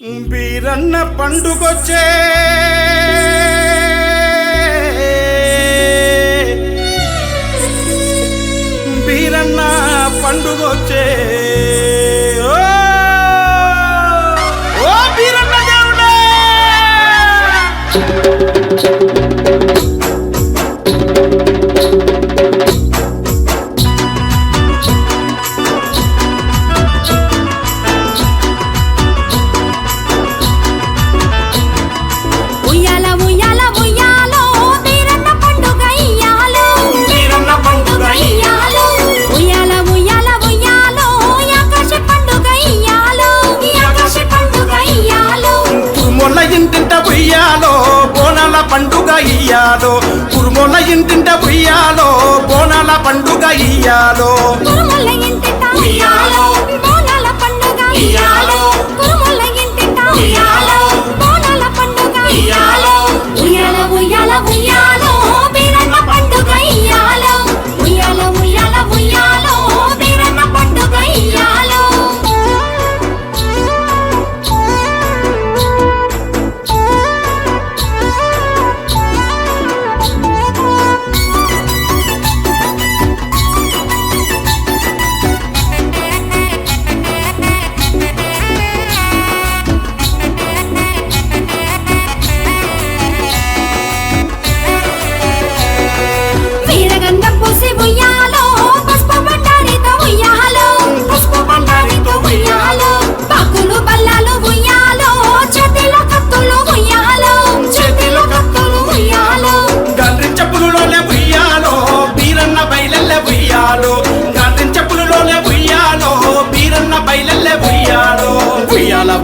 బీరన్న పండుగొచ్చే బీరన్న పండుగొచ్చే ఓ బీరన్న దేవుడే ఉయ్యాలో బోనాల పండుగ ఇయ్యాలో కురుమొల్ల ఇంటింట ఉయ్యాలో బోనాల పండుగ ఇయ్యాలో కురుమొల్ల ఇంటింట ఉయ్యాలో బోనాల పండుగ ఇయ్యాలో కురుమొల్ల ఇంటింట ఉయ్యాలో బోనాల పండుగ ఇయ్యాలో ఉయ్యాల ఉయ్యాల ఉయ్యాలో బీరన్న పండుగ ఇయ్యాలో ఉయ్యాల ఉయ్యాల ఉయ్యాలో బీరన్న పండుగ ఇయ్యాలో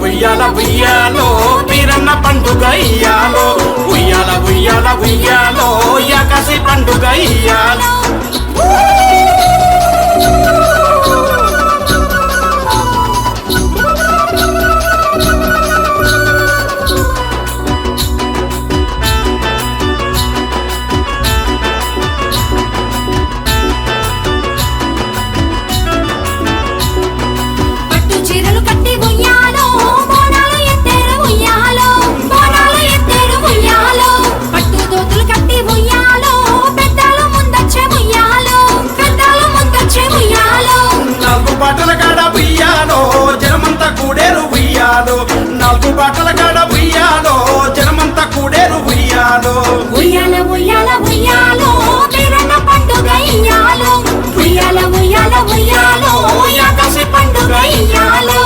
ఉయ్యాల ఉయ్యాలో బీరన్న పండుగ ఇయ్యాలో ఉయ్యాల ఉయ్యాల ఉయ్యాలో యాకాశి పండుగ ఇయ్యాలో నాలుగు బాటల కాడ ఉయ్యాలో జనమంతా కూడేరు ఉయ్యాలో ఉయ్యాల ఉయ్యాల ఉయ్యాలో బీరన్న పండుగ ఇయ్యాలో ఉయ్యాల ఉయ్యాల ఉయ్యాలో యాకాశి పండుగ ఇయ్యాలో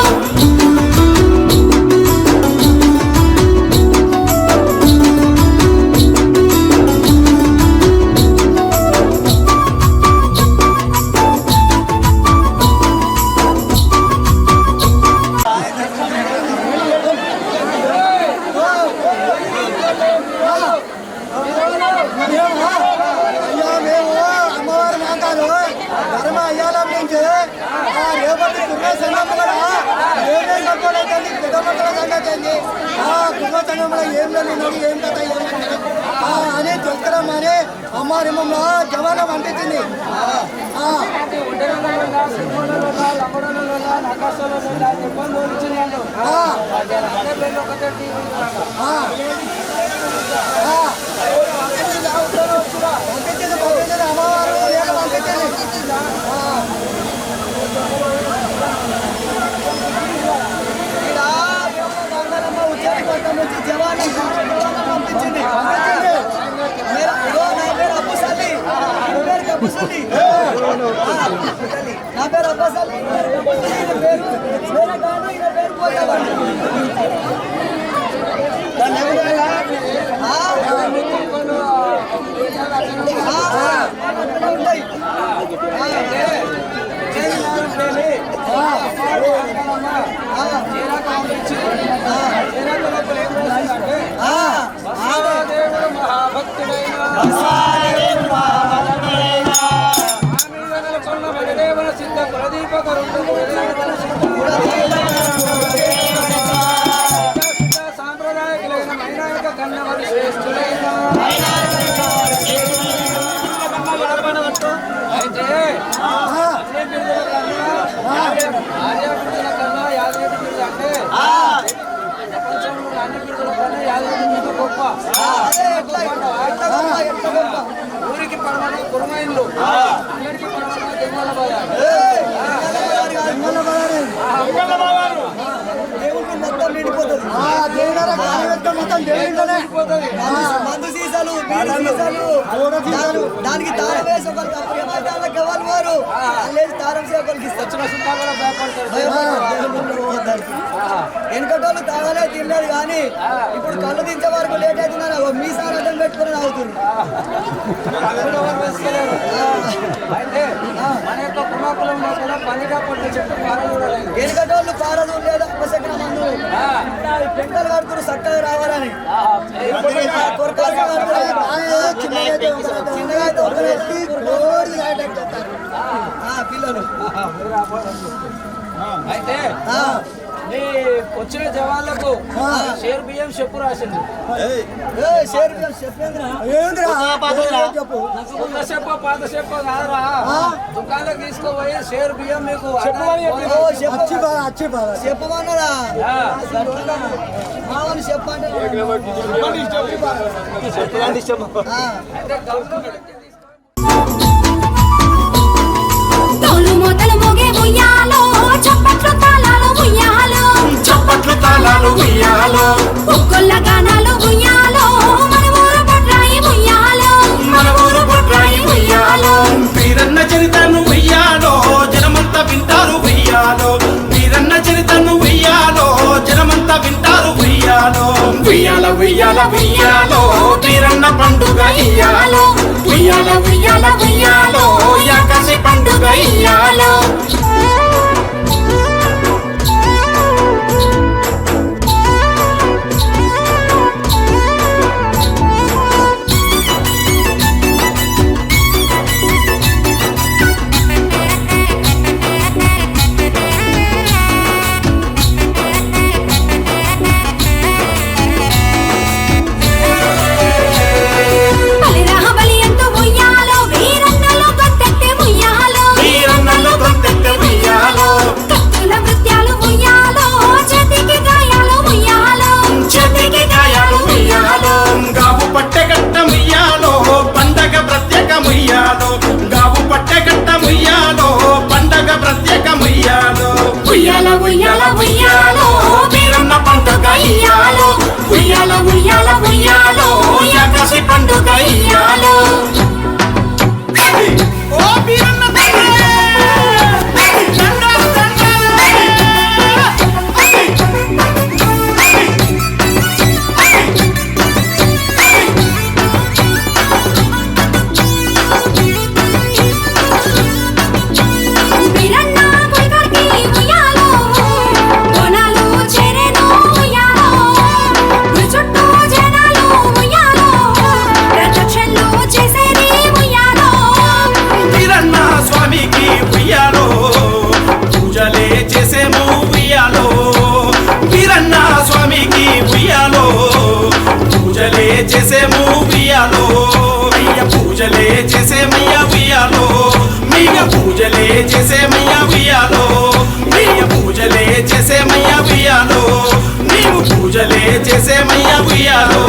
అని తెలుసుకురమ్మని అమ్మారేమో జవాన పంపించింది. అమ్మవారు పంపించింది. జవాన్ పంపించింది. నా పేరు అబ్బాసల్లి పేరు పోయేవాడు. అదే ఎట్లా గొప్ప. ఊరికి పడమని కురుమైన్లు అందరికి పడమని దెంగల బజార్ ఏయ్, దొంగల బజారు. దేవుడికి మొత్తం నిండిపోతుంది. మందు సీసాలు, బీరు సీసాలు, దానికి తాళం వేసి ఒకరికి అప్పగిస్తే వాళ్ళకి ఎవరు వారు అల్లేసి తాళం వేసి ఒకరికి ఇస్తారు. వెనకటోళ్ళు తాగలే తినలేదు కానీ ఇప్పుడు కళ్ళు దించే వరకు లేట్ అవుతున్నారు. మీసాలు అడ్డం పెట్టుకుని అవుతుంది. అయితే మన యొక్క కుమాకులంలో కూడా పనిగా పట్ల చెట్టు పారదూడలేదు. వెనకటోళ్ళు పారదు లేదా అపశకన మందు పెంటలు కడుతున్నారు చక్కగా రావాలని కొరకాల్సిన చిన్నగా అయితే పిల్లలు అయితే మీ వచ్చిన జవాన్లకు షేర్ బియ్యం చెప్పు రాసింది. కొత్త చెప్ప పాత చెప్ప కాదురా, దుకాణాలకు తీసుకోపోయి షేర్ బియ్యం మీకు చెప్పమన్నారా మామని చెప్పండి. అయితే గౌరవం తోలు మోతలు మోగే ఉయ్యాలో చప్పట్లు తాళాలు ఉయ్యాలో చప్పట్లు తాళాలు ఉయ్యాలో ఒక్కొల్ల గానాలు ఉయ్యాలో మన ఊరు పట్రాయి ఉయ్యాలో మన ఊరు బొడ్రాయి ఉయ్యాలో వీరన్న చరితను ఉయ్యాలో జనమంతా వింటారు ఉయ్యాలో వీరన్న చరితను ఉయ్యాలో జనమంతా వింటారు ఉయ్యాలో ఉయ్యాల ఉయ్యాల ఉయ్యాలో వీరన్న పండుగ ఇయ్యాలో ఉయ్యాల ఉయ్యాల ఉయ్యాలో యాకసి పండుగ ఇయ్యాలో బలిరాహ బలి ఎంతో ఉయ్యాలో వీరన్నలో గొంతెత్తే ఉయ్యాలో వీరన్నలో గొంతెత్తే ఉయ్యాలో కత్తుల నృత్యాలు ఉయ్యాలో చేతికి గాయాలు ఉయ్యాలో చేతికి గాయాలు ఉయ్యాలో గావు పట్టె గట్ట ముయ్యాలో పండగ ప్రత్యేక ముయ్యాలో గావు పట్టె గట్ట ముయ్యాలో పండగ ప్రత్యేక ముయ్యాలో ఉయ్యాల ఉయ్యాల ఉయ్యాలో వీరన్న పండుగ ఇయ్యాలో ఉయ్యాల ఉయ్యాల ఉయ్యాలో యాకసి పండుగ ఇయ్యాలో ఓ వీరన్న వీరన్న పుల్కర్కి ఉయ్యాలో బోనాలు చేరేను ఉయ్యాలో గుడి చుట్టూ జనాలు ఉయ్యాలో ప్రదక్షిణలు చేసేది ఉయ్యాలో వీరన్న స్వామికి ఉయ్యాలో పూజలే చేసేము ఉయ్యాలో వీరన్న స్వామికి ఉయ్యాలో పూజలే చేసేము ఉయ్యాలో అయ్య పూజలే చేసేమయ్య ఉయ్యాలో మీగ పూజలే చేసేమయ్య ఉయ్యాలో మీగ పూజలే చేసేమయ్య ఉయ్యాలో నీవు పూజలే చేసేమయ్య ఉయ్యాలో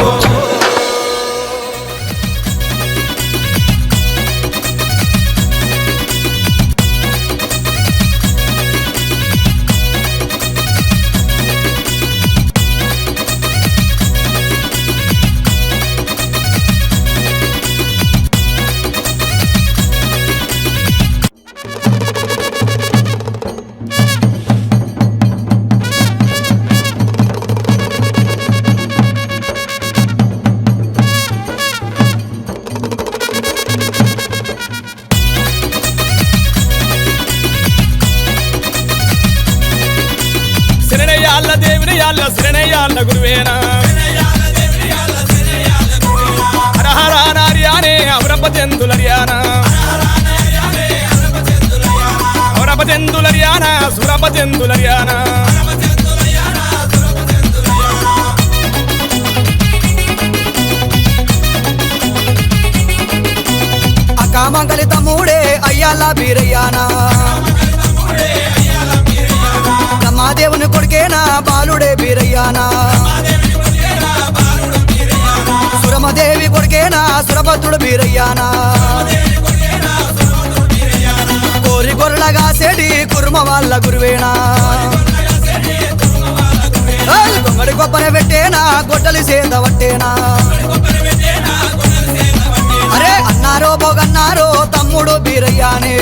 శరణయ్యాళ్ళ దేవుని యాళ్ళ శరణయ్యాళ్ళ గురువేనా హరహర నార్యానే అవరపజందులర్యానా అవరపజందులర్యానా సురపజందులర్యానా అకామంగలి తమ్ముడే అయ్యాల బీరయ్యానా బ్రహ్మాదేవుని కొడుకేనా బాలుడే బీరయ్యానా సురభద్రుడు బీరయ్యానా కోరి గొర్రెలగా సేడి కుర్మ వాళ్ళ గురువేనా గొంగడి గొప్పన పెట్టేనా గొడ్డలి సేద పట్టేనా అరే అన్నారో బోగన్నారో తమ్ముడు బీరయ్యానే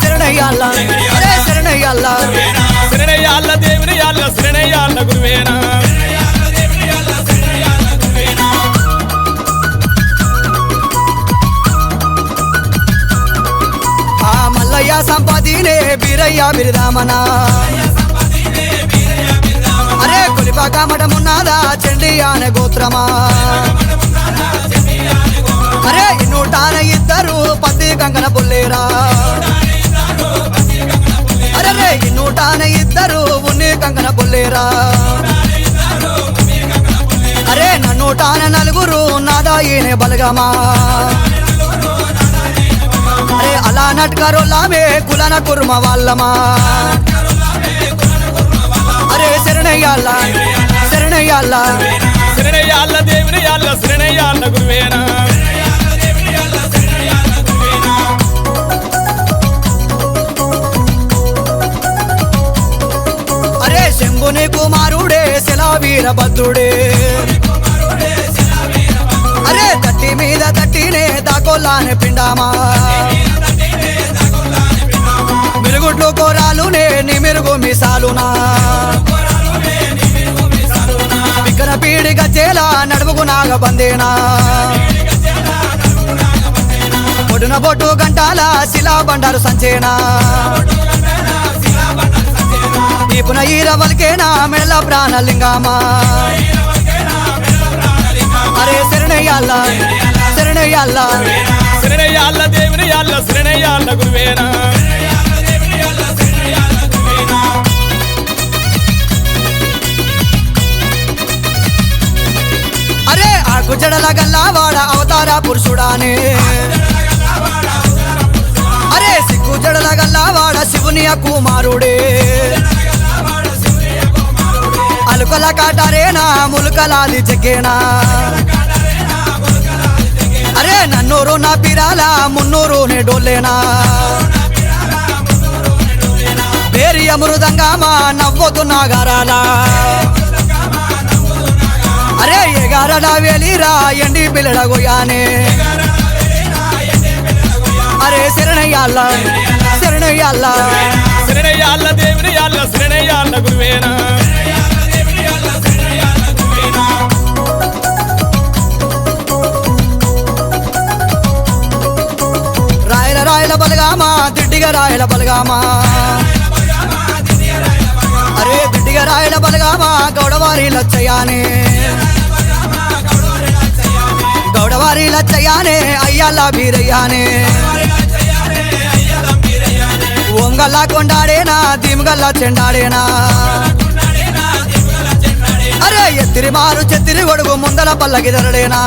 శరణయ్యాల అరే శరణయ్యాల శరణయ్యాళ్ళ దేవుని యాళ్ళ శరణయ్యాళ్ళ గురువేనా మల్లయ్య సంపదినే బీరయ్య బిరిదామనా అరే కొలిపాక మఠమున్నాదా చండి అనే గోత్రమా అరే నూటాన ఇద్దరు పత్తి కంకణ పుల్లేరా అరే నూటాన ఇద్దరు ఉన్ని కంకణ పుల్లేరా అరే నూటాన నలుగురు నాదా ఈయన బలగమా అరే అలా నట్కరోలామే కులన కుర్మ వాళ్ళమా అరే శరణయ్యాల శరణయ్యాల శరణయ్యాళ్ళ దేవుని యాళ్ళ శరణయ్యాళ్ళ గురువేనా అరే శంభుని కుమారుడే శిలావీరభద్రుడే అరే తట్టి మీద తట్టినే దాకోలానే పిండామా మిరుగుడ్లు కోరాలునే నీ మెరుగు మిసాలునా వికర పీడి గజ్జేలా నడుముకు నాగబందేనా పొడున బొట్టు గంటాల శిలా బండారు సంచేనా ఈపున ఈరవల్కేనా మెడల ప్రాణలింగమా అరే శరణయ్యాల శరణయ్యాల శరణయ్యాళ్ళ దేవుని యాళ్ళ శరణయ్యాళ్ళ గురువేనా అరే ఆకు జడల గల్లావాడ అవతార పురుషుడానే అరే సిగ్గు జడల గల్లావాడ శివుని కుమారుడే అలుకల కాటారేనా ములుకలాది చెక్కేనా అరే నన్నూరు నా పిరాల మున్నూరు నే డోలేనా పేరి అమృదంగామా నవ్వొద్దు నాగారాలా అరే ఎగారడా వేలిరా ఎండి పిల్లడ గోయానే అరే శరణయ్యాల శరణయ్యాల శరణయ్యాళ్ళ దేవుని యాళ్ళ శరణయ్యాళ్ళ గురువేనా రాయల రాయల బలగామా దిడ్డిగా రాయల బలగామా అరే దిడ్డిగా రాయల బలగామా గౌడవారి లచ్చయ్యానే గౌడవారి లచ్చయ్యానే అయ్యాల బీరయ్యానే ఓంగల్లా కొండాడేనా దిమగల్లా చెండాడేనా అరే ఎత్తిరి మారు చెత్తిరి గొడుగు ముందల పల్లకిదరడేనా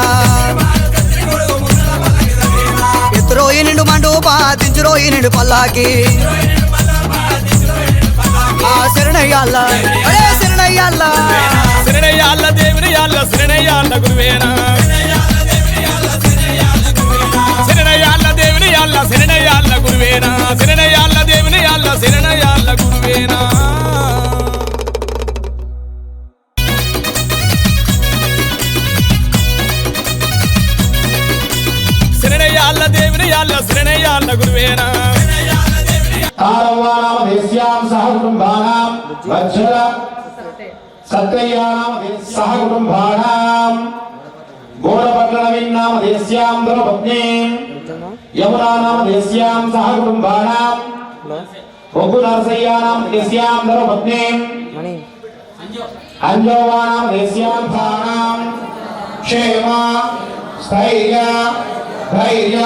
ఎత్తురోయి నిండు మండూపా దించురోయి నిండు పల్లాకి శరణయ్యాల అరే శరణయ్యాల శరణయ్యాళ్ళ దేవుని యాళ్ళ శరణయ్యాళ్ళ గురువేనా శరణయ్యాళ్ళ దేవుని యాళ్ళ శరణయ్యాళ్ళ గురువేనా శరణయ్యాళ్ళ దేవుని యాళ్ళ శరణయ్యాళ్ళ గురువేనా శరణయ్యాళ్ళ దేవుని యాళ్ళ శరణయ్యాళ్ళ గురువేనా ఆరవానామధేస్యాం సహ కుటుంబానాం వజ్ర సత్యయానామధేస్యః కుటుంబానాం గోడపట్లనవిన్నామధేస్యాం ధర్మపత్నీం యమునానామధేస్యాం సహ కుటుంబానాం ఒగ్గునరసయ్యానామధేస్యాం ధర్మపత్నీం అంజోవానామధేస్యాం భానాం క్షేమ స్థైర్య ధైర్య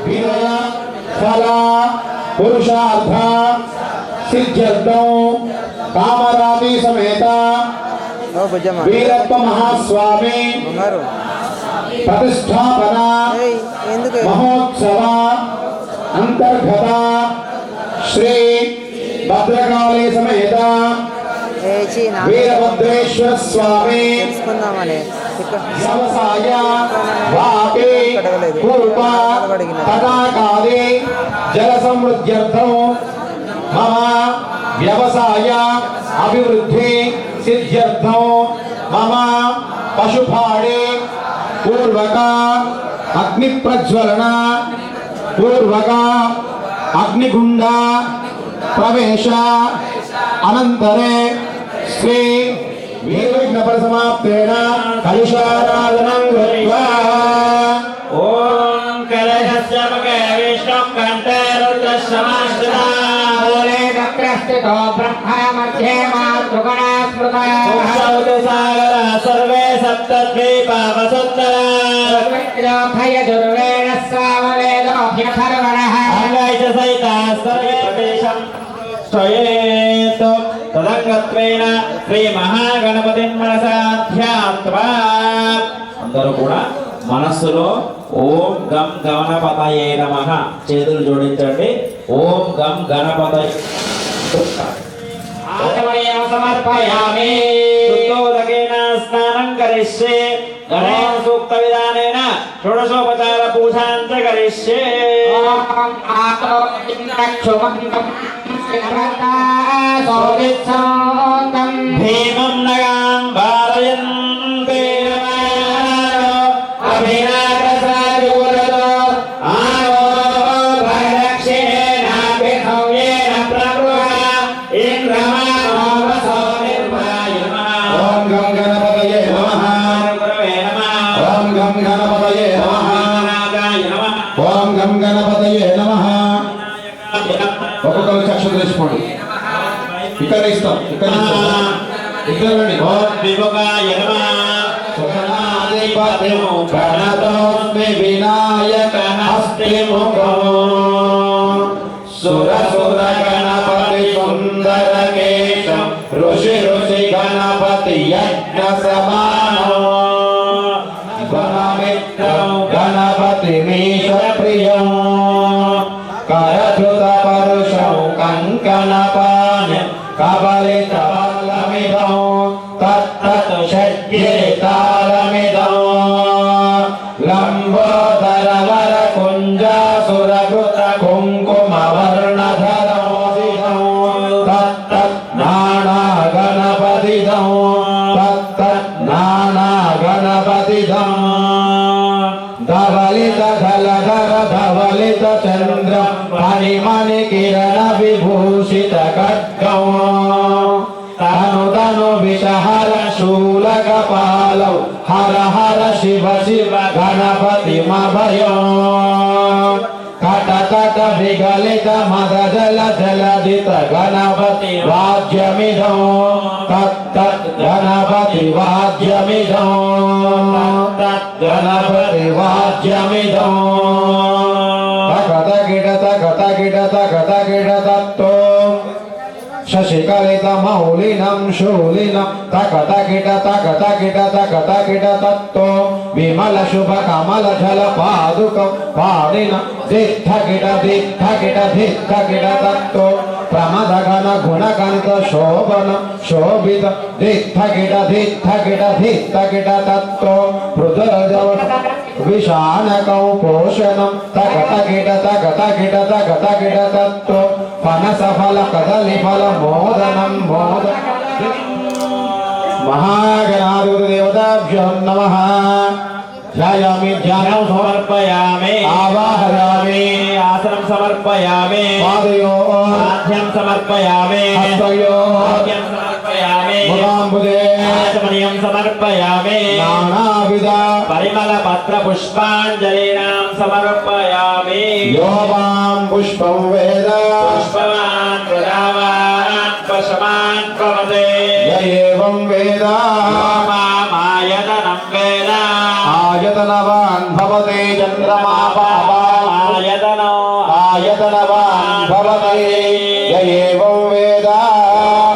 వినయ ఫల పురుషార్థ సిద్ధ్యర్థం కామరాతి సమేత వీరప్ప మహాస్వామి ప్రతిష్టాపన మహోత్సవ అంతర్గత శ్రీ భద్రకాళి సమేత వీరభద్రేశ్వర స్వామి వ్యవసాయ వాపే కూప తటాకాదే జల సమృద్ధ్యర్థం మమ వ్యవసాయ అభివృద్ధి సిద్ధ్యర్థం మమ పశుపాడే పూర్వక అగ్ని ప్రజ్వలన పూర్వక అగ్నిగుండ ప్రవేశ అనంతరే శ్రీ వీర్విఘ్న పరిసమాప్తేన కలుషారాధనం కృత్వా ఓం కలశస్య ముఖే విష్ణు కంఠే రుద్రశ్రమాశ్రితా మూలే వక్రస్థితో బ్రహ్మ మధ్యే మాతృగణా స్మృతా సాగర సర్వే సప్తద్వీపా వసుంధరా భయదుర్వేణ స్వామవేదోభ్యథర్వణః అంగైచ సహితా సర్వే దేశం స్వయేత్ తదంగత్వేన శ్రీ మహాగణపతిన్ మనసాధ్యాత్వా అందరూ కూడా మనస్సులో ఓం గం గణపతయే నమః చేతులు జోడించండి. ఓం గం గణపతయ ఆచమనీయం సమర్పయామి. శుద్ధోదకేన స్నానం కరిష్యే. గణేన సూక్త విధానేన షోడశోపచార పూజాం చ కరిష్యే. భీమం నగాం భారయంతే ఓం గం గణపతయే నమః. ఒక్కొక్కరు చక్షు తెలుసుకోండి. ఇక్కడ ఇస్తాం ఇద్దరండి. ఓం విభుగాయ నమః. సుఖనాధిపతిము ప్రణతోస్మి వినాయకః హస్తిముఖో సుర సుర గణపతి సుందర కేశం ఋషి ఋషి గణపతి యజ్ఞ సమానో గణమిత్రం గణపతి మీశ ప్రియం కరధృత పరుషం కంకణపాణిం కబలిత బలమిదం తత్తత్ షడ్యే తాళమిదం లంబోదర వర కుంజాసురభృత కుంకుమ వర్ణధరం తత్తత్ నానా గణపతిదం తత్తత్ నానా గణపతిదం ధవలిత ధలధర ధవలిత చంద్ర పరిమణి కిరణ విభూషిత ఖడ్గం తను తను విషహర శూలక పాలౌ హర హర శివ శివ గణపతి మభయం కట కట విగలిత మద జల జలదిత గణపతి వాద్యమిదం తత్తత్ గణపతి వాద్యమిదం గణపతి వాద్యమిదం తగత గిడత తత్తో శశికలిత మౌలినం శూలినం తగత గిడ తత్తో విమల శుభ కమల జల పాదుకం పాడిన దిత్థ గిడ తత్తో ప్రమద గణ గుణ గణిత శోభన శోభిత దిత్థ గిడ తత్తో మృదుల జవ విషానకౌ పోషణం తగత గిడ తత్తో పనస ఫల కదలి ఫల మోదనం మహాగణాధిపతి దేవతాభ్యో నమః. ధ్యాయామి ధ్యానం సమర్పయామి. ఆవాహయామి ఆసనం సమర్పయామి. పాదయోః ఆద్యం సమర్పయామి. హస్తయోః ఆద్యం సమర్పయామి. ముఖాంబుజే ఆచమనీయం సమర్పయామి. నానావిధ పరిమళ పత్ర పుష్పాంజలీనాం సమర్పయామి. యో మాం పుష్పం వేద పుష్పవాన్ ప్రజావాన్ పశమాన్ పవదే. య ఏవం వేద మామాయతనం వేద. ఆయతనవాన్ భవతే చంద్రమా ఆయతనవాన్ భవతే య ఏవం వేద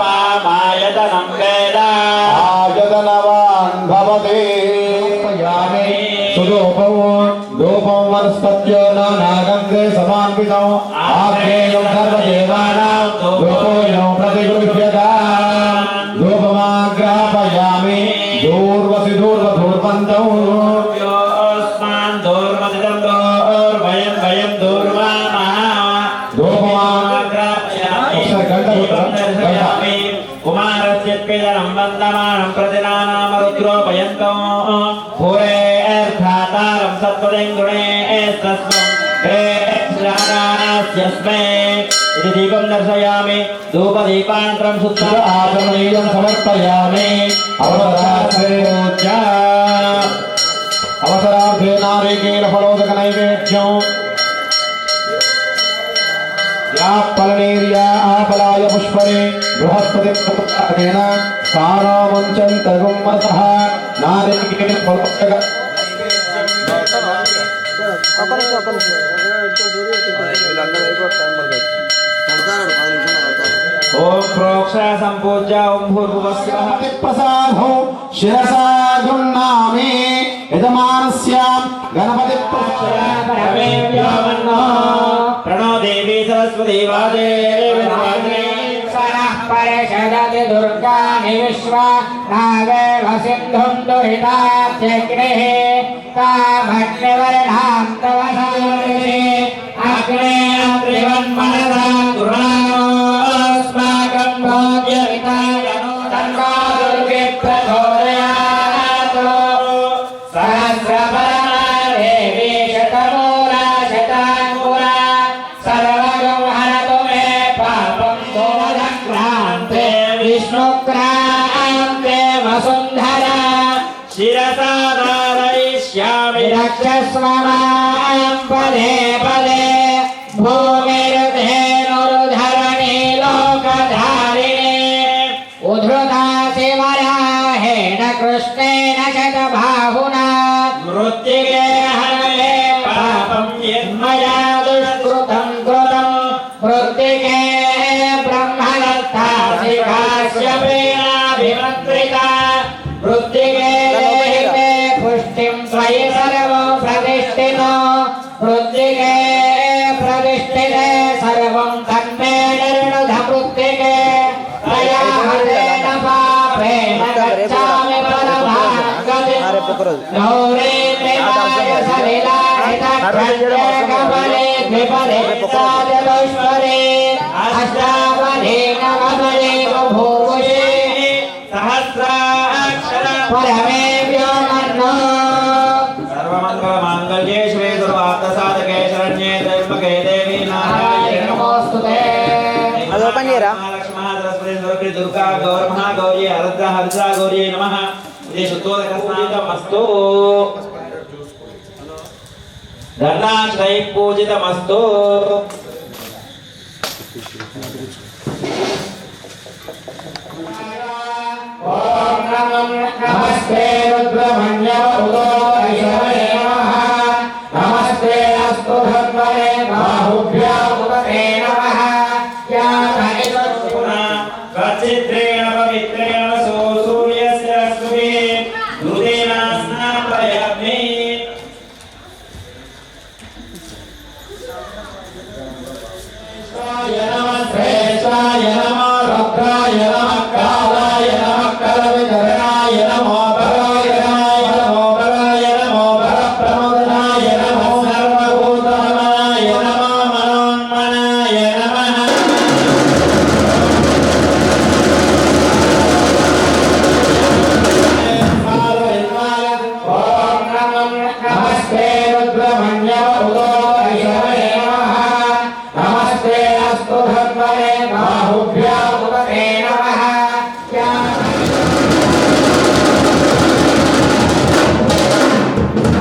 మామాయతనం వేద. ఆయతనవాన్ భవతే సుదూపం ధూపం వనస్పత్యో నాగంధే సమాన్వితం ఆగ్నేయం సర్వదేవానాం ధూపోయం ప్రతిగృహ్యతాం ధూపమాగ్రాపయామి దూర్వసి దూర్వ ధూర్వం दीपं दर्शयामि कुमारस्य पितरं वन्दमानं प्रतिनानाम रुद्रोपयन्तो भूरेऽर्थातारं सत्पदिं गुणेस्तस्मं श्रादास्यस्मै इति दीपं दर्शयामि धूपदीपान्तरं शुद्ध आचमनीयं समर्पयामि पूजा अवसरार्थे नारिकेल फलोदक नैवेद्यं यापलनेर्या आपलाय पुष्परे बृहस्पति पुत्रकेन सारामञ्चन्तगुम्मसः नारिकेल फलोदक ओम प्रोक्षा संपूज्य ओम भूर्भुवस्वः प्रसादो शिरसा गुणामि यजमानस्यां गणपति प्रणो देवी सरस्वती वाजे परिषदति दुर्गाणि विश्वा नागेव सिन्धुं दुहितात्यग्निः कामग्निवर्णां तव साक्षि अग्ने अत्रिवन्मनसा गृहास्माकं भोज्यवितायनो तन्वा दुर्गे प्रचोदयात् सहस्रपरमा देवी शतमूला शताङ्कुरा सर्वगौहरतु मे पापं दोषक्रान्ते विष्णुक्रान्ते वसुन्धरा शिरसा धारयिष्यामि रक्षस्व मां पदे पदे भूमिर्धेनुर्धरणी लोकधारिणे उद्धृता शिवराहेण कृष्णेन शतबाहुना मृत्तिके हरणे पापं यन्मया मया दुष्कृतं कृतं मृत्तिके ब्रह्मदत्तासि काश्यपेनाभिमन्त्रिता मृत्तिके देहिते पुष्टिं त्वयि सर्वं प्रतिष्ठितो मृत्तिके प्रतिष्ठिते सर्वं तन्मे निर्णुध मृत्तिके त्वया हतेन पापेन गच्छामि परमागतिं गौरी त्रिपाय सलिलाहितक्षत्रे कमले द्विपदे साचतुष्पदे अष्टापदे नवपदे बभूवुषे सहस्राक्षरा परमेभ्यो मन्नो सर्वमङ्गलमाङ्गल्ये शिवे सर्वार्थसाधके शरण्ये त्र्यम्बके देवी नारायणे नमोस्तुते అది ఓపెన్ చేయరా लक्ष्मी सरस्वती सरस्वती दुर्गा गौर महागौरी हरद्रा हरद्रा गौरी नमः इति शुद्धोदकस्नातमस्तु धर्णाश्रय पूजितमस्तु ओम नमो नमस्ते रुद्रमण्यवतो ऐश्वर्ये नमः नमस्ते अस्तु धन्वने बाहुभ्यामुदते नमः या धनितुना कचित्रेण पवित्रेण सो सूर्यस्य रश्मिभिः दूतेन स्नापयामि श्रेष्ठाय नमः रुद्राय नमः कालाय नमः कलवितरणाय नमो भराय नमो भराय नमो भरप्रमोदनाय नमो सर्वभूतमनाय नमो मनोन्मनाय नमः ओम नमो नमस्ते रुद्रमण्यवतो ऐश्वर्ये नमः नमस्ते अस्तु धन्वने बाहुभ्यामुदते नमः या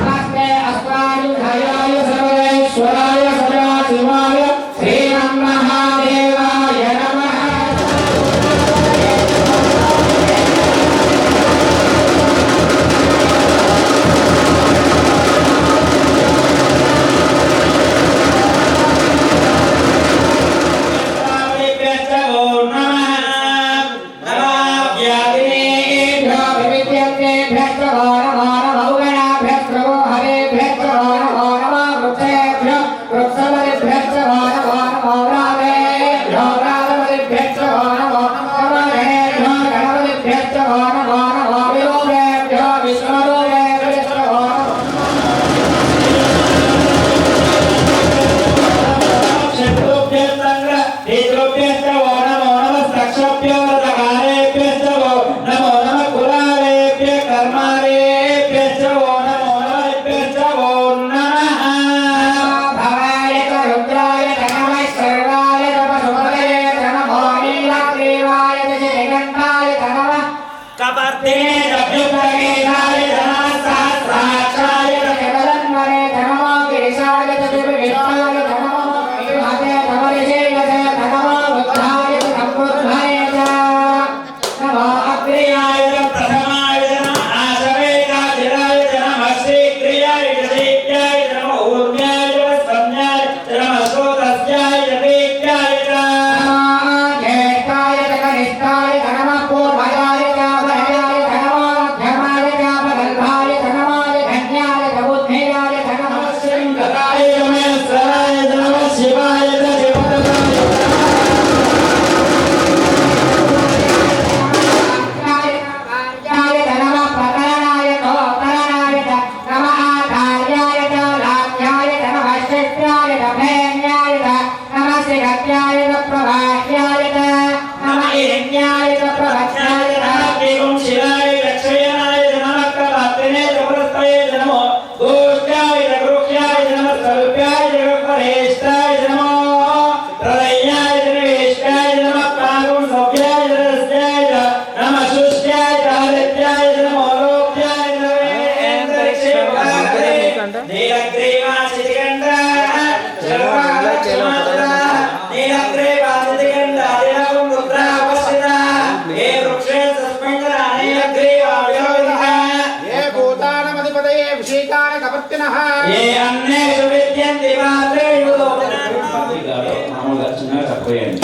नमस्ते अस्मायुधायाय सर्वेश्वराय सदाशिवाय श्रीमन्महादेवाय नमः शत्रुभ्यः संग्रह प्रभाष्याय च नम हिरण्याय च प्रभक्षाय च देवं शिवाय रक्षयनाय नमः कलात्रिने जबरस्ताय नमो गोष्ठाय गृह्याय नमः सर्व्याय परेष्ठाय नमो प्रलयाय निवेष्टाय नमः पागुं सव्याय रस्याय नमः शुष्याय हरित्याय नमो लोक्याय नवेन्द्रक्षेवाग्रे नीलग्रीवासिकण्ड सर्वालक्ष्मात्र नीलग्रीवासिकण्ड हरिरवं रुद्रावसिता हे वृक्षे सस्मिन्द्रा नीलग्रीवाविरोधिः ये भूतानामधिपतये विषेकाय कपत्तिनः ये अन्येषु विद्यन्ते मात्रेषु మామూలుగా చిన్నగా తక్కువేయండి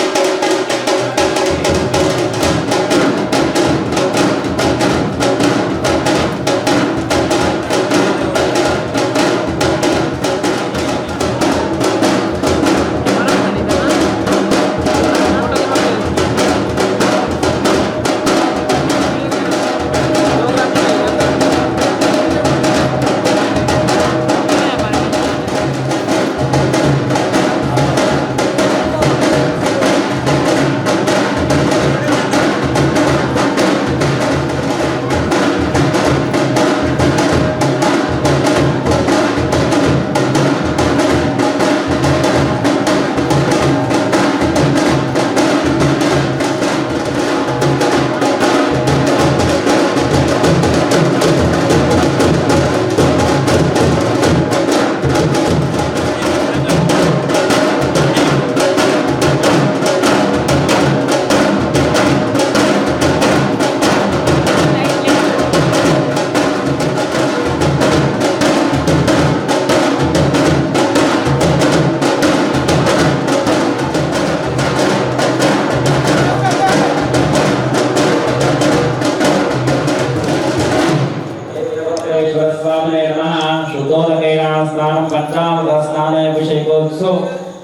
स्वामिने नमः शुद्धोदकेन स्नानं पञ्चामृत स्नानाभिषेकोत्सव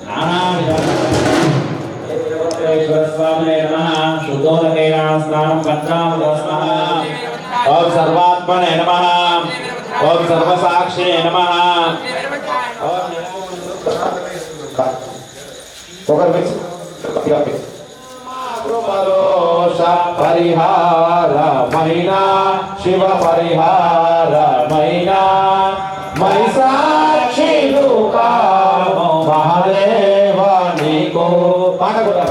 नानाविध स्वामिने नमः शुद्धोदकेन स्नानं पञ्चामृत स्नानं ओम सर्वात्मने नमः ओम सर्वसाक्षिणे नमः పరిహారమైనా శివ పరిహారమైనా మై సాక్షిలు కాము మహాదేవ నీకు పాట కూడా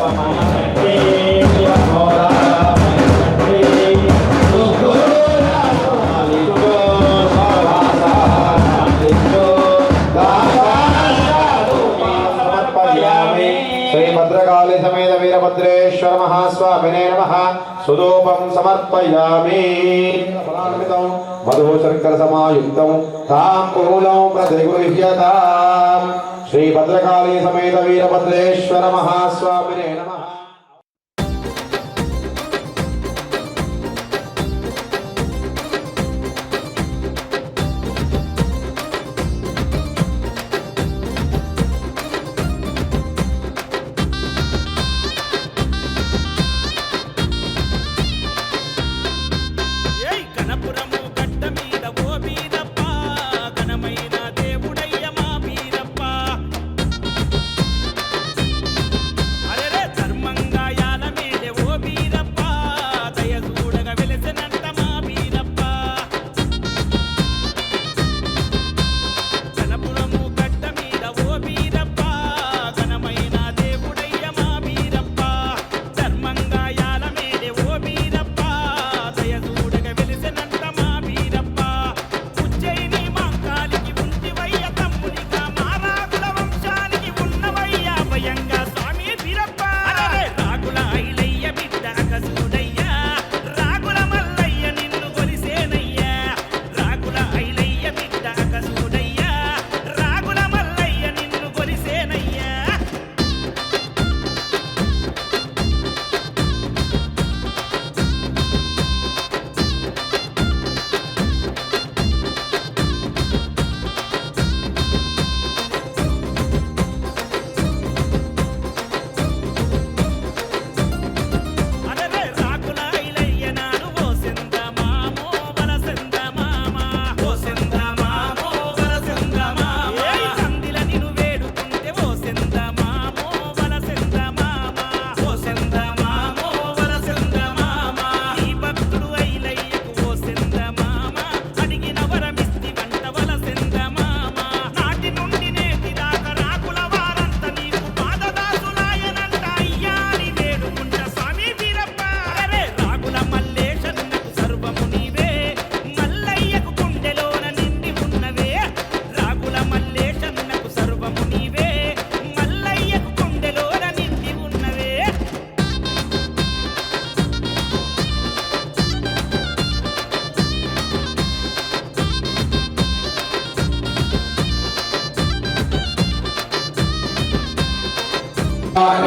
శ్రీ భద్రకాళి సమేత వీరభద్రేశ్వర మహాస్వామినే నమః సుదూపం సమర్పయామి ఫలాన్వితం మధు శర్కర సమాయుక్తం తాంబూలం ప్రతిగృహ్యతాం శ్రీ భద్రకాళి సమేత వీరభద్రేశ్వర మహాస్వామినే నమః ఏయ్ కనపురము గడ్డ మీద ఓ వీరప్ప ఘనమైన దేవుడయ్య మా వీరప్ప అరెరే ధర్మం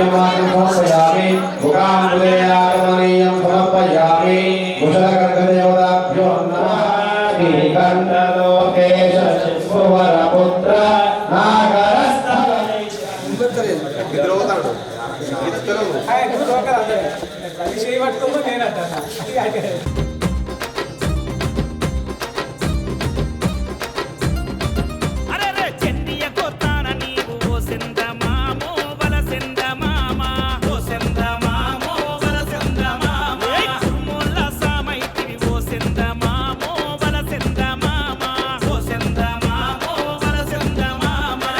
पाद्यवादं समर्पयामि मुखाम्बुलेयागमनीयं समर्पयामि कुशलकर्कदेवताभ्यो नमः श्रीकण्ठलोकेश शिशुवरपुत्र नागरस्थल అరెరే చెన్నియ కొత్తాన నీవు ఓ సెందమామో వల సెందమామా ఓ సెందమామో వల సెందమామా కుర్మోల్ల సామైతివి ఓ సెందమామో వల సెందమామా ఓ సెందమామో వల సెందమామా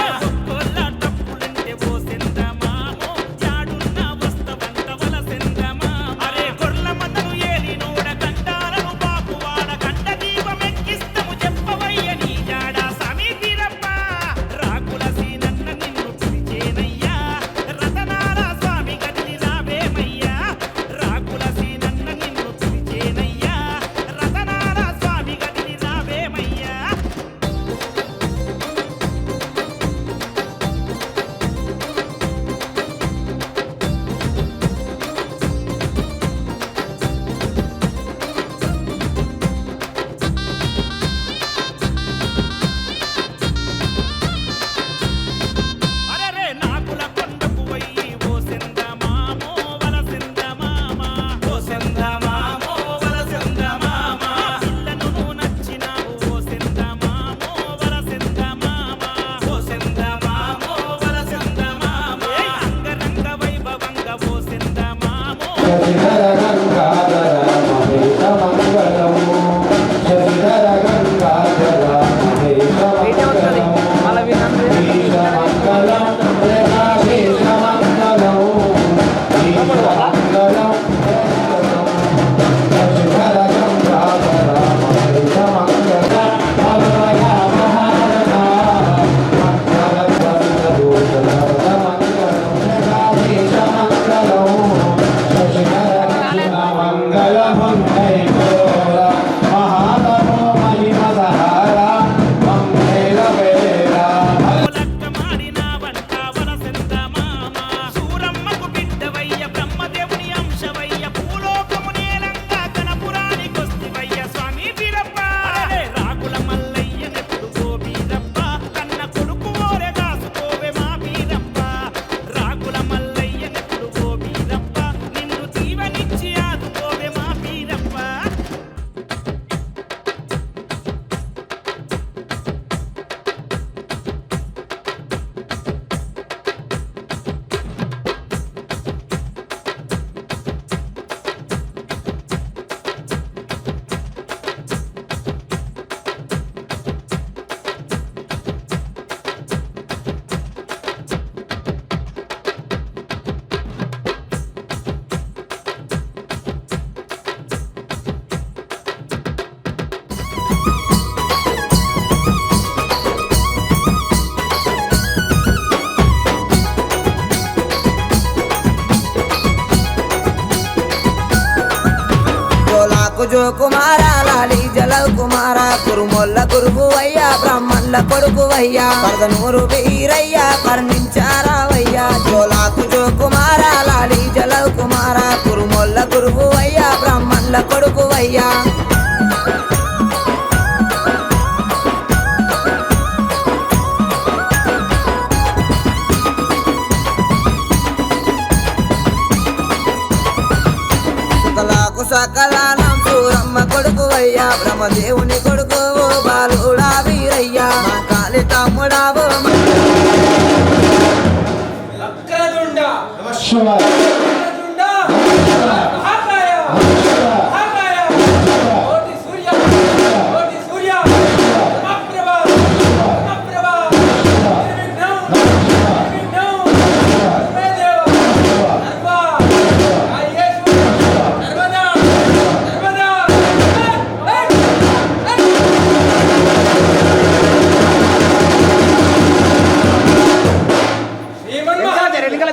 కొల్ల తప్పులంటే ఓ సెందమామో జాడున్న వస్తవంట వల సెందమామా అరే గొర్ల మందను ఏలినోడ కంటాలను పాపువాడ కంట దీపమెక్కిస్తము చెప్పవయ్య నీ జాడ స్వామి వీరప్ప రాకుల సీనన్న నిన్ను పిలిచేనయ్యా రతనాల స్వామి గదిని రావేమయ్యా రాకుల సీనన్న నిన్ను పిలిచేనయ్యా రతనాల స్వామి గదిని రావేమయ్యా అరెరే నాకుల కొండకు వయ్యి ఓ సెందమామో వల సెందమామా ఓ సెందమామో వల సెందమామా పిల్లను నువ్వు నచ్చినావు ఓ సెందమామో వల సెందమామా ఓ సెందమామో వల సెందమామా అంగరంగ వైభవంగ ఓ సెందమామో లక్క మాడిన వంట వల సెందమామా సూరమ్మకు బిడ్డవయ్య బ్రహ్మదేవుని అంశవయ్య భూలోకము నేలంగా కనపురానికొస్తివయ్య స్వామి వీరప్ప అరే రాకుల మల్లయ్య నెప్పుడు ఓ వీరప్ప కన్న కొడుకు ఓరే దాసుకోవే మా వీరప్ప రాకుల మల్లయ్య నెప్పుడు ఓ వీరప్ప నిన్ను జీవనిచ్చి ఆదుకోవే మా వీరప్ప జోలాకు జో కుమారా లాలి జలవ్ కుమారా కురుమొల్ల గురువువయ్యా బ్రాహ్మణుల కొడుకువయ్యా పరదనూరు వీరయ్యా కర్ణించారావయ్యా జోలాకు జో కుమారా లాలి జలవ్ కుమారా కురుమొల్ల గురువువయ్యా బ్రాహ్మణుల కొడుకువయ్యా సకలాకు సకలానం సూరమ్మ కొడుకువయ్యా బ్రహ్మదేవుని కొడుకు బాలుడా వీరయ్యా మా కాలి తమ్ముడావు వెనకాల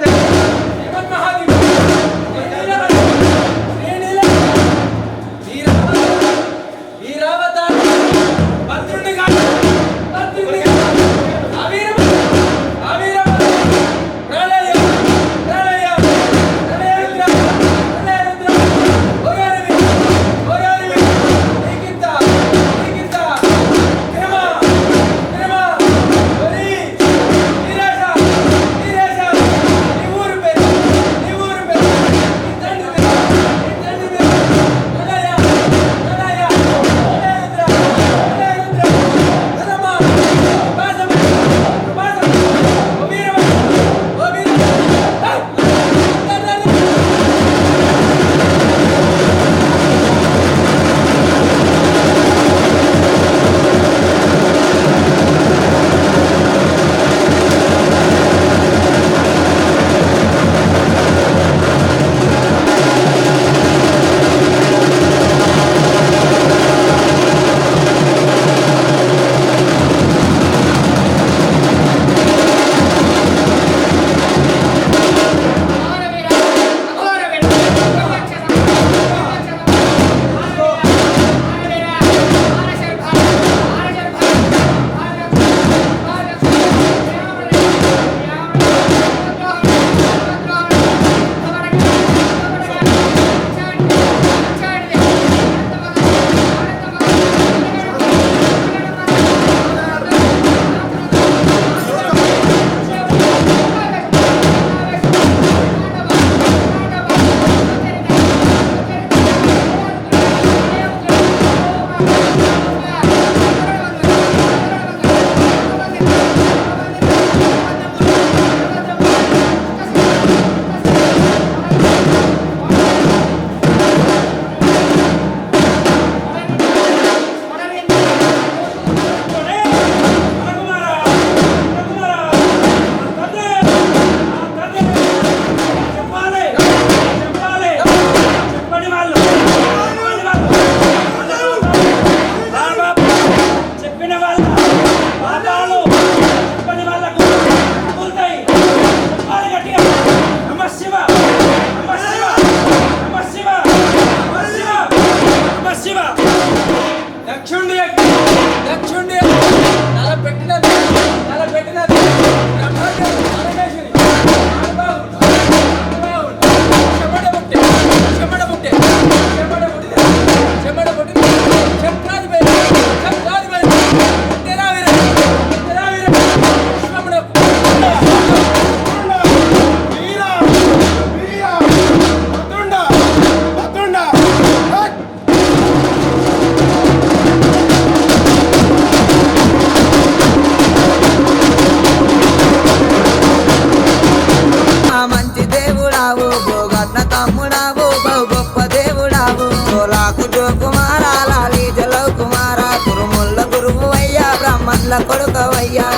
బ్రహ్మల్ల కొడుకవయ్యా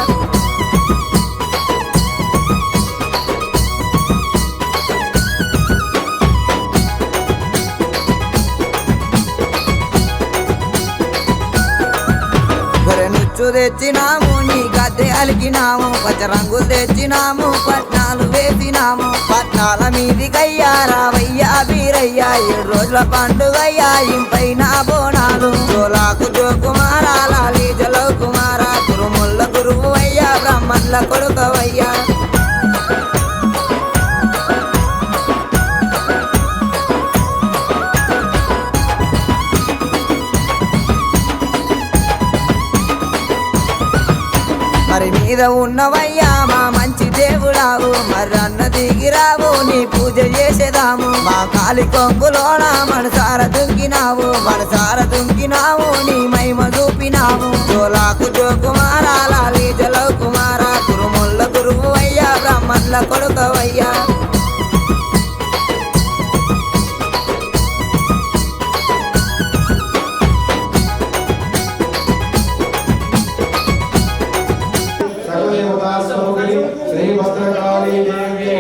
గొర్రెనుచ్చు తెచ్చినాము నీ గద్దె అలికినాము పచ్చ రంగులు తెచ్చినాము పట్నాలు వేసినాము పట్నాల మీది గయ్యా రావయ్యా బీరయ్యా 7 రోజుల పండుగయ్యా ఇంపైన బోనాలు జోలాకు జోకుమారా లాలి జలో కుమారా గురుముల్ల గురువు అయ్యా బ్రహ్మల్ల కొడుకవయ్యా మరి మీద ఉన్నవయ్యా మా మంచి దేవుడావు మరి అన్న దిగిరావు నీ పూజ చేసేదాము మా కాలి కొంగులోన మనసార దుంకినావు నీ మహిమ చూపినావు జోలాకు జోకుమారా లాలి జలో కుమారా గురుముల్ల గురువు అయ్యా బ్రహ్మల్ల కొడుకవయ్యా శ్రీ భద్రకాళీ దేవి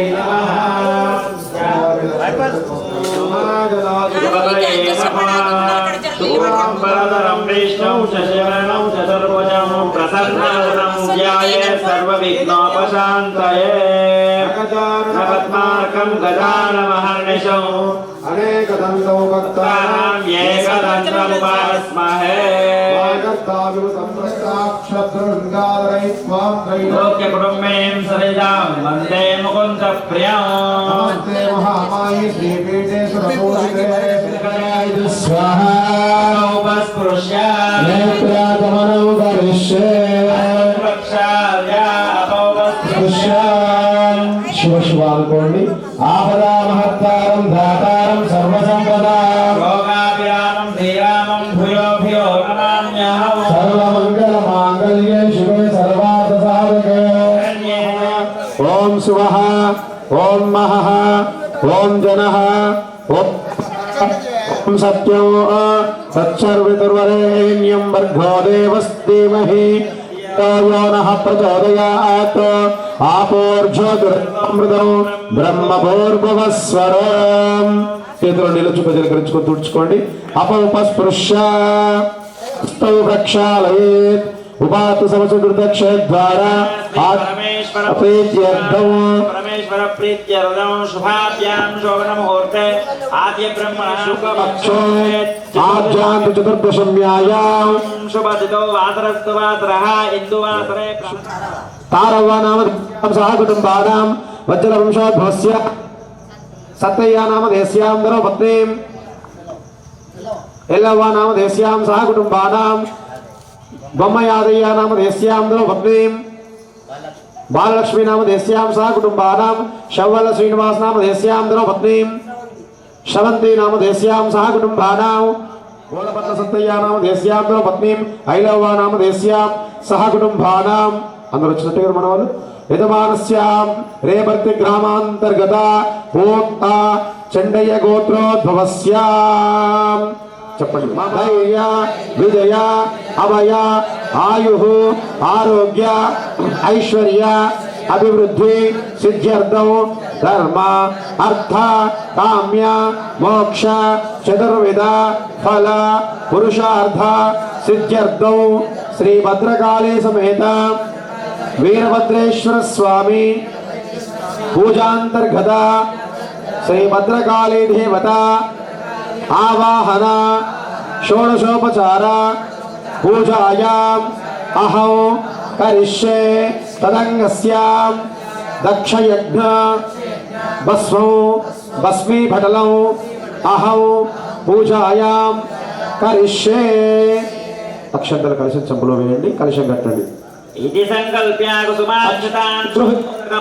శుక్లాంబరధరం విష్ణుం శశివర్ణం చతుర్భుజం ప్రసన్నవదనం ధ్యాయేత్ సర్వవిఘ్నోపశాంతయే పద్మార్కం గజాననమహర్నిశం అనేకదంతో భక్తానాం ఏకదంతముపాస్మహే త్రైలోక్య కుటుంబేం సరిజాం వందే ముకుంద ప్రియం మహామాయి శ్రీపీఠే ఉపస్పృశ్య నేత్రాగమనం కరిష్యే శివ శివ అనుకోండి ఆపదామహత్తారం దాతారం సర్వసంపదా రోగాభిరామం శ్రీరామం భూయో భూయో నమామ్యహం సర్వమంగళ మాంగళ్యే శివే సర్వార్థ సాధకే ఓం శివః ఓం మహః ఓం జనః ఓం సత్యం సత్సర్వితుర్వరేణ్యం భర్గో దేవస్తీమహి यो नः प्रचोदयात् ఆపోర్జ్యోతిరమృతం బ్రహ్మభూర్భువస్వరం చేతులు నిలుచు ప్రజలు తుడుచుకోండి అపౌపస్పృశ్య స్తౌ ప్రక్షాళయేత్ ఉపాతు సమసుకృతక్షేద్వారా పరమేశ్వర ప్రీత్యర్థం శుభాభ్యాం శోభన ముహూర్తే ఆద్య బ్రహ్మణ శుభపక్షో ఆద్యాంత చతుర్దశమ్యాయాం శుభదితో వాసరస్తు వాసరః ఇందువాసరే తారవ్వ నామ సహ కుటుంబానాం వజ్ర వంశోద్భవస్య సత్తయ్య నామ దేశ్యాం ధరో పత్నీం ఎల్లవ్వ నామ దేశ్యాం సహ కుటుంబానాం బొమ్మయాదయ్య నామ దేశ్యాం ధరో పత్నీం బాలలక్ష్మీ నామ దేశ్యాం సహ కుటుంబానాం శవ్వల శ్రీనివాస్ నామ దేశ్యాం ధరో పత్నీం శ్రవంతి నామ దేశ్యాం సహ కుటుంబానాం గోలపట్ల సత్తయ్య నామ దేశ్యాం ధరో పత్నీం ఐలవ్వ నామ దేశ్యాం సహ కుటుంబానాం అందరూ వచ్చినట్టుగా మన వాళ్ళు యజమానస్యాం రేపర్తి గ్రామాంతర్గత పూర్త చండయ్య గోత్రోద్భవస్యాం చెప్పండి ధైర్య విజయ అభయ ఆయు ఆరోగ్య ఐశ్వర్య అభివృద్ధి సిద్ధ్యర్థం ధర్మ అర్థ కామ్య మోక్ష చతుర్విధ ఫల పురుషార్థ సిద్ధ్యర్థం శ్రీ భద్రకాళీ సమేత వీరభద్రేశ్వర స్వామి పూజాంతర్గత శ్రీ భద్రకాళీ దేవత ఆవాహన షోడశోపచార పూజాయాం అహం కరిష్యే తదంగస్యాం దక్షయజ్ఞ భస్మం భస్మీపటలం అహం పూజాయాం కరిష్యే అక్షంతలు కలశం చెంపులో వేయండి కలశం కట్టండి इति संकल्प्य कुसुमाक्षतान्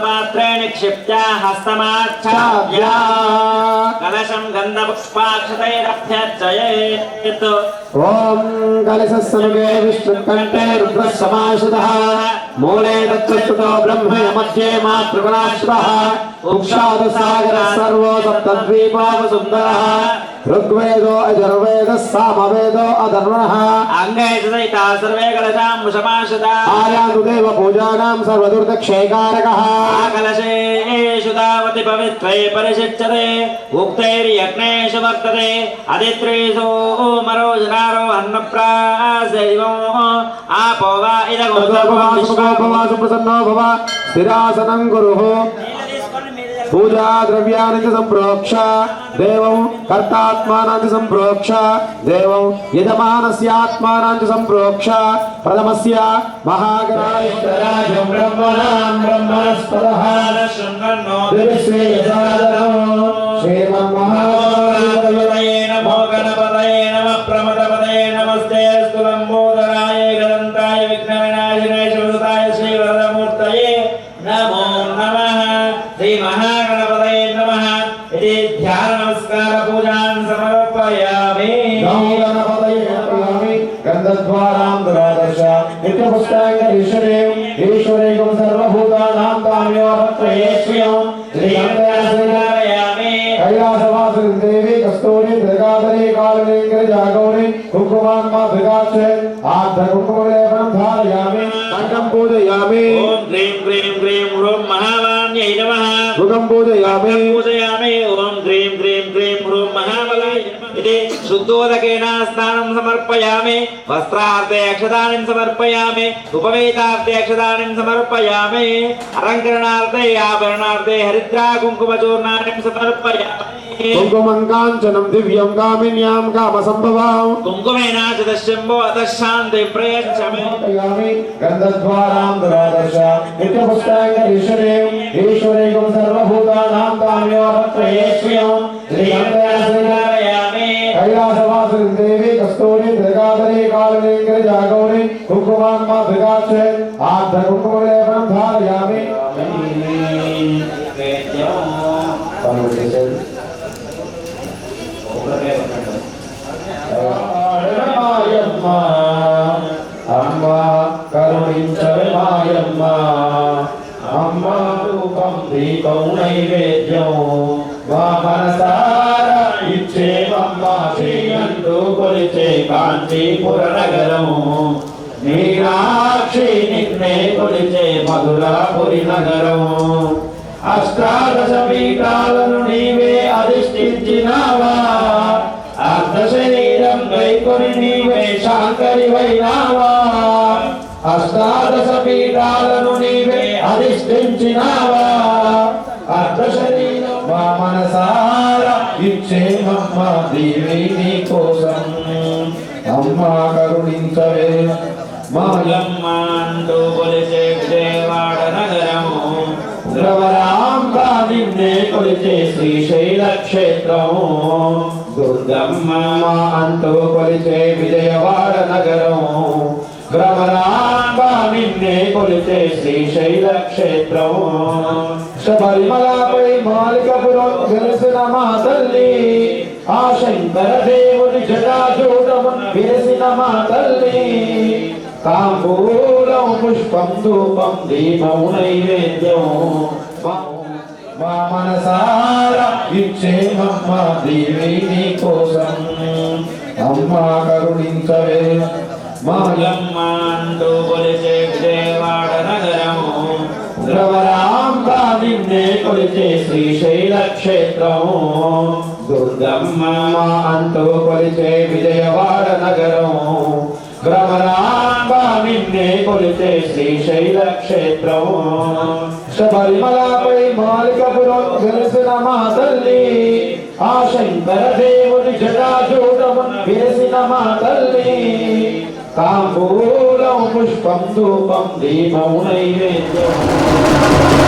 पात्रे निक्षिप्य हस्तमाच्छाद्य कलशं गन्धपुष्पाक्षतैरभ्यर्चयेत् ఓం కలశస్సముగే విష్ణుకంఠే రుద్రసమాశ్రితః మూలే తత్వస్థితో బ్రహ్మే మధ్యే మాతృగణాశ్రితః ఉక్షాద సాగరः సర్వో సప్తద్వీపోపసుందరः ఋగ్వేదో అజుర్వేదः సామవేదో అధర్వణः అంగే సదైతా సర్వే కలశాం వశమాశ్రితా ఆయాతు దేవ పూజానాం సర్వదుర్దక్షేకారకः కలశేషు తావతి పవిత్రే పరిశిచ్యతే ఉక్తైర్యజ్ఞేషు వర్తతే అదిత్రేషు మరోజనారో అన్నప్రాసైవం ఆపో వా ఇదగో ప్రసన్నో భవ స్థిరాసనం గురుః పూజా ద్రవ్యాన్ని చ సంప్రోక్ష దేవం కర్తాత్మానాం చ సంప్రోక్ష దేవం యజమానస్యాత్మానాం చ సంప్రోక్ష ప్రథమస్య మహాగణాధిపతిరాజం బ్రహ్మణాం బ్రహ్మణస్పదః శ్రీమన్మహాగణపతయే నమో గణపతయే నమః ప్రమదపతయే నమస్తే అస్తు లంబోదరాయ గదంతాయ విఘ్నవినాశినే శివసుతాయ శ్రీవరదమూర్తయే నమో నమః శ్రీ మహాగణపతయే నమః ఇది ధ్యాన నమస్కార పూజాన్ సమర్పయామి గంధద్వారాం దురాదర్శ నిత్యపుష్టాంగ ఈశ్వరేం ఈశ్వరేకం సర్వభూతానాం తామేవ భక్తయేష్యం శ్రీయామి కైలాసవాసి దేవి కస్తూరి దుర్గాధరి కాళిని గిరిజాగౌరి కుంకుమాన్మా దుర్గాక్షే ఆర్ధ కుంకుమలేపనం ధారయామి కంఠం పూజయామి ఓం గ్రీం గ్రీం గ్రీం హ్రూం మహావాణ్యై నమః ముఖం పూజయామి పూజయామి ఓం గ్రీం గ్రీం గ్రీం హ్రూం మహాబలాయ నమః ఇది శుద్ధోదకేన స్నానం సమర్పయామి వస్త్రార్థే అక్షతానిం సమర్పయామి ఉపవేతార్థే అక్షతానిం సమర్పయామి అలంకరణార్థే ఆభరణార్థే హరిద్రా కుంకుమ చూర్ణానిం సమర్పయామి కుంకుమం కాంచనం దివ్యం కామిన్యాం కామ సంభవాం కుంకుమేన చదశంభో అతశాంతి ప్రయచ్చమే గంధద్వారాం దురాదర్శ నిత్యపుష్టాంగ ఈశ్వరేం ఈశ్వరేకం సర్వభూతానాం తామేవ భక్తయేష్యం శ్రీయామి కైలాసవాసి దేవి కస్తూరి దుర్గాధరి కాళిని గిరిజాగౌరి కుంకుమాన్మా దుర్గాక్షే ఆర్ధ కుంకుమలేపనం ధారయామి మాయమ్మ అమ్మ కరుణించవే మాయమ్మ అమ్మ రూపం దీపం నైవేద్యం మా మనసారా ఇచ్చేమమ్మ శ్రీయంటూ కొలిచే కాంచీపుర నగరం మీనాక్షి నిన్నే కొలిచే మధురాపురి నగరం అష్టాదశ పీఠాలను నీవే అధిష్ఠించినావా అర్ధ శరీరం గైకొని నీవే శాంకరివైనావా అష్టాదశ పీఠాలను నీవే అధిష్ఠించినావా అర్ధ శరీరం మా మనసారా ఇచ్చేమమ్మ దేవి నీ కోసం అమ్మ కరుణించవే మాయమ్మాంటూ కొలిచే విజయవాడ నగరము ద్రవరాంబా నిన్నే కొలిచే శ్రీశైల క్షేత్రము దుర్గమ్మ అంటూ కొలిచే విజయవాడ నగరం భ్రమరాంబా నిన్నే కొలిచే శ్రీశైల క్షేత్రము శబరిమలపై మాలికపురం వెలిసిన మా తల్లి ఆ శంకర దేవుని జటాజూటము వెలిసిన మా తల్లి తాంబూలం పుష్పం ధూపం దీపం నైవేద్యం మా మనసారా ఇచ్చేమమ్మ దేవి నీ కోసం అమ్మ కరుణించవే మాయమ్మాంటూ కొలిచే విజయవాడ నగరము ద్రవరాంబా నిన్నే కొలిచే శ్రీశైల క్షేత్రము దుర్గమ్మ అంటూ కొలిచే విజయవాడ నగరం భ్రమరాంబా నిన్నే కొలిచే శ్రీశైల క్షేత్రము శబరిమలపై మాలికపురం వెలిసిన మా తల్లి ఆ శంకర దేవుని జటాజూటము వెలిసిన మా తల్లి తాంబూలం పుష్పం ధూపం దీపం నైవేద్యం